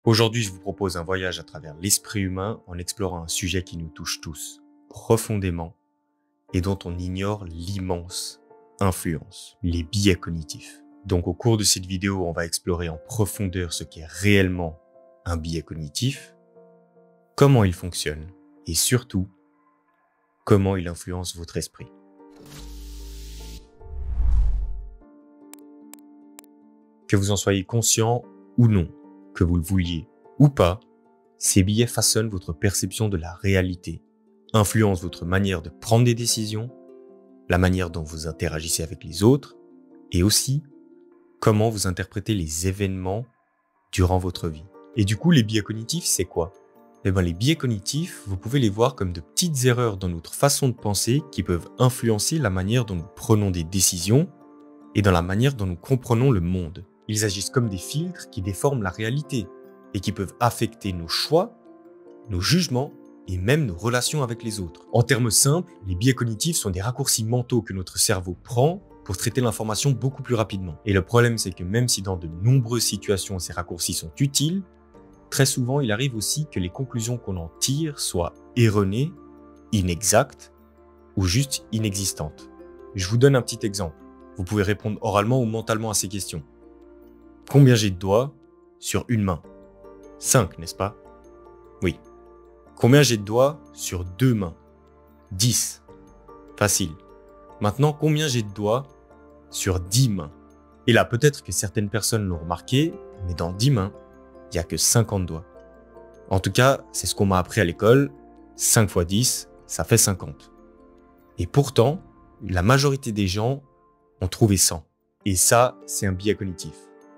Aujourd'hui, je vous propose un voyage à travers l'esprit humain en explorant un sujet qui nous touche tous, profondément, et dont on ignore l'immense influence, les biais cognitifs. Donc au cours de cette vidéo, on va explorer en profondeur ce qu'est réellement un biais cognitif, comment il fonctionne, et surtout, comment il influence votre esprit. Que vous en soyez conscient ou non, que vous le vouliez ou pas, ces biais façonnent votre perception de la réalité, influencent votre manière de prendre des décisions, la manière dont vous interagissez avec les autres, et aussi comment vous interprétez les événements durant votre vie. Et du coup, les biais cognitifs, c'est quoi ? Les biais cognitifs, vous pouvez les voir comme de petites erreurs dans notre façon de penser qui peuvent influencer la manière dont nous prenons des décisions et dans la manière dont nous comprenons le monde. Ils agissent comme des filtres qui déforment la réalité et qui peuvent affecter nos choix, nos jugements et même nos relations avec les autres. En termes simples, les biais cognitifs sont des raccourcis mentaux que notre cerveau prend pour traiter l'information beaucoup plus rapidement. Et le problème, c'est que même si dans de nombreuses situations ces raccourcis sont utiles, très souvent il arrive aussi que les conclusions qu'on en tire soient erronées, inexactes ou juste inexistantes. Je vous donne un petit exemple. Vous pouvez répondre oralement ou mentalement à ces questions. Combien j'ai de doigts sur une main ? 5, n'est-ce pas ? Oui. Combien j'ai de doigts sur 2 mains ? 10. Facile. Maintenant, combien j'ai de doigts sur 10 mains ? Et là, peut-être que certaines personnes l'ont remarqué, mais dans 10 mains, il n'y a que 50 doigts. En tout cas, c'est ce qu'on m'a appris à l'école. 5 x 10, ça fait 50. Et pourtant, la majorité des gens ont trouvé 100. Et ça, c'est un biais cognitif.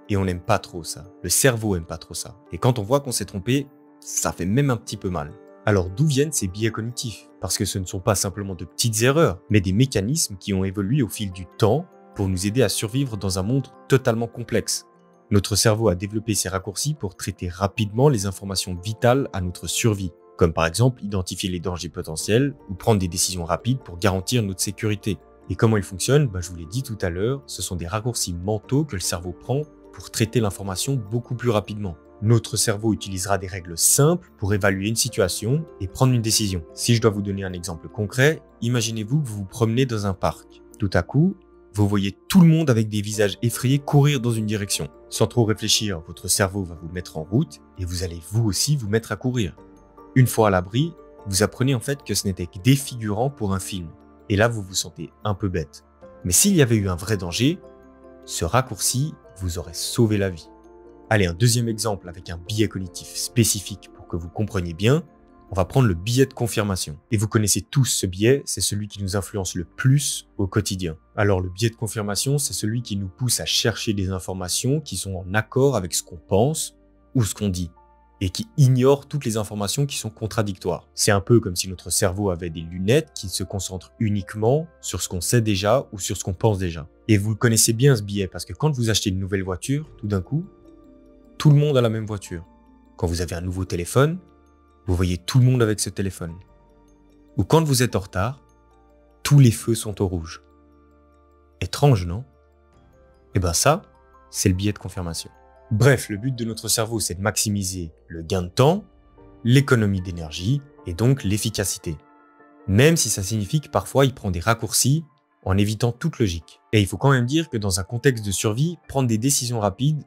Et on n'aime pas trop ça. Le cerveau aime pas trop ça. Et quand on voit qu'on s'est trompé, ça fait même un petit peu mal. Alors d'où viennent ces biais cognitifs ? Parce que ce ne sont pas simplement de petites erreurs, mais des mécanismes qui ont évolué au fil du temps pour nous aider à survivre dans un monde totalement complexe. Notre cerveau a développé ces raccourcis pour traiter rapidement les informations vitales à notre survie, comme par exemple identifier les dangers potentiels ou prendre des décisions rapides pour garantir notre sécurité. Et comment ils fonctionnent ? Je vous l'ai dit tout à l'heure, ce sont des raccourcis mentaux que le cerveau prend pour traiter l'information beaucoup plus rapidement. Notre cerveau utilisera des règles simples pour évaluer une situation et prendre une décision. Si je dois vous donner un exemple concret, imaginez-vous que vous vous promenez dans un parc. Tout à coup, vous voyez tout le monde avec des visages effrayés courir dans une direction. Sans trop réfléchir, votre cerveau va vous mettre en route et vous allez vous aussi vous mettre à courir. Une fois à l'abri, vous apprenez en fait que ce n'était que des figurants pour un film. Et là, vous vous sentez un peu bête. Mais s'il y avait eu un vrai danger, ce raccourci vous aurait sauvé la vie. Allez, un deuxième exemple avec un biais cognitif spécifique pour que vous compreniez bien. On va prendre le biais de confirmation. Et vous connaissez tous ce biais, c'est celui qui nous influence le plus au quotidien. Alors le biais de confirmation, c'est celui qui nous pousse à chercher des informations qui sont en accord avec ce qu'on pense ou ce qu'on dit, et qui ignore toutes les informations qui sont contradictoires. C'est un peu comme si notre cerveau avait des lunettes qui se concentrent uniquement sur ce qu'on sait déjà ou sur ce qu'on pense déjà. Et vous connaissez bien ce biais parce que quand vous achetez une nouvelle voiture, tout d'un coup, tout le monde a la même voiture. Quand vous avez un nouveau téléphone, vous voyez tout le monde avec ce téléphone. Ou quand vous êtes en retard, tous les feux sont au rouge. Étrange, non ? Ça, c'est le biais de confirmation. Bref, le but de notre cerveau, c'est de maximiser le gain de temps, l'économie d'énergie et donc l'efficacité. Même si ça signifie que parfois il prend des raccourcis en évitant toute logique. Et il faut quand même dire que dans un contexte de survie, prendre des décisions rapides,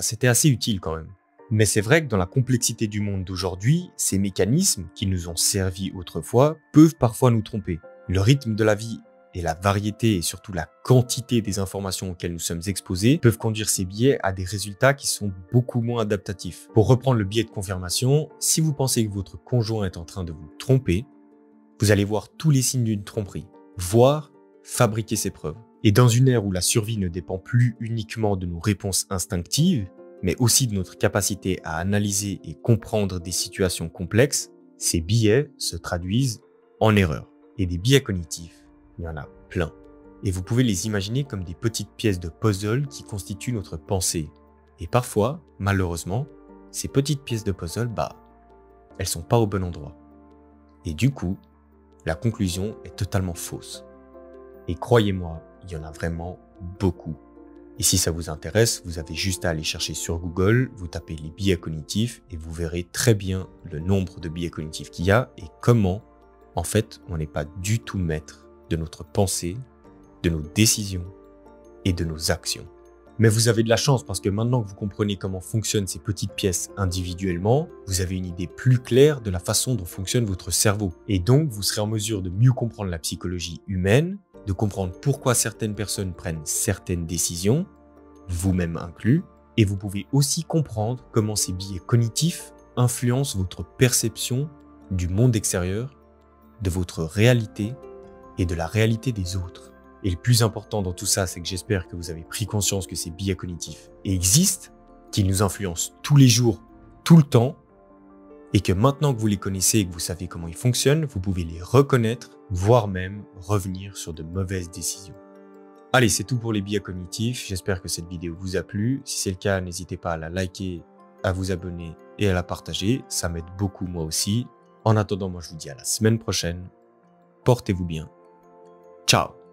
c'était assez utile quand même. Mais c'est vrai que dans la complexité du monde d'aujourd'hui, ces mécanismes qui nous ont servi autrefois peuvent parfois nous tromper. Le rythme de la vie et la variété et surtout la quantité des informations auxquelles nous sommes exposés peuvent conduire ces biais à des résultats qui sont beaucoup moins adaptatifs. Pour reprendre le biais de confirmation, si vous pensez que votre conjoint est en train de vous tromper, vous allez voir tous les signes d'une tromperie, voire fabriquer ses preuves. Et dans une ère où la survie ne dépend plus uniquement de nos réponses instinctives, mais aussi de notre capacité à analyser et comprendre des situations complexes, ces biais se traduisent en erreurs. Et des biais cognitifs, il y en a plein. Et vous pouvez les imaginer comme des petites pièces de puzzle qui constituent notre pensée. Et parfois, malheureusement, ces petites pièces de puzzle, elles sont pas au bon endroit. Et du coup, la conclusion est totalement fausse. Et croyez-moi, il y en a vraiment beaucoup. Et si ça vous intéresse, vous avez juste à aller chercher sur Google, vous tapez les biais cognitifs et vous verrez très bien le nombre de biais cognitifs qu'il y a et comment, en fait, on n'est pas du tout maître de notre pensée, de nos décisions et de nos actions. Mais vous avez de la chance parce que maintenant que vous comprenez comment fonctionnent ces petites pièces individuellement, vous avez une idée plus claire de la façon dont fonctionne votre cerveau. Et donc, vous serez en mesure de mieux comprendre la psychologie humaine, de comprendre pourquoi certaines personnes prennent certaines décisions, vous-même inclus, et vous pouvez aussi comprendre comment ces biais cognitifs influencent votre perception du monde extérieur, de votre réalité et de la réalité des autres. Et le plus important dans tout ça, c'est que j'espère que vous avez pris conscience que ces biais cognitifs existent, qu'ils nous influencent tous les jours, tout le temps, et que maintenant que vous les connaissez et que vous savez comment ils fonctionnent, vous pouvez les reconnaître, voire même revenir sur de mauvaises décisions. Allez, c'est tout pour les biais cognitifs. J'espère que cette vidéo vous a plu. Si c'est le cas, n'hésitez pas à la liker, à vous abonner et à la partager. Ça m'aide beaucoup moi aussi. En attendant, moi je vous dis à la semaine prochaine. Portez-vous bien. Ciao!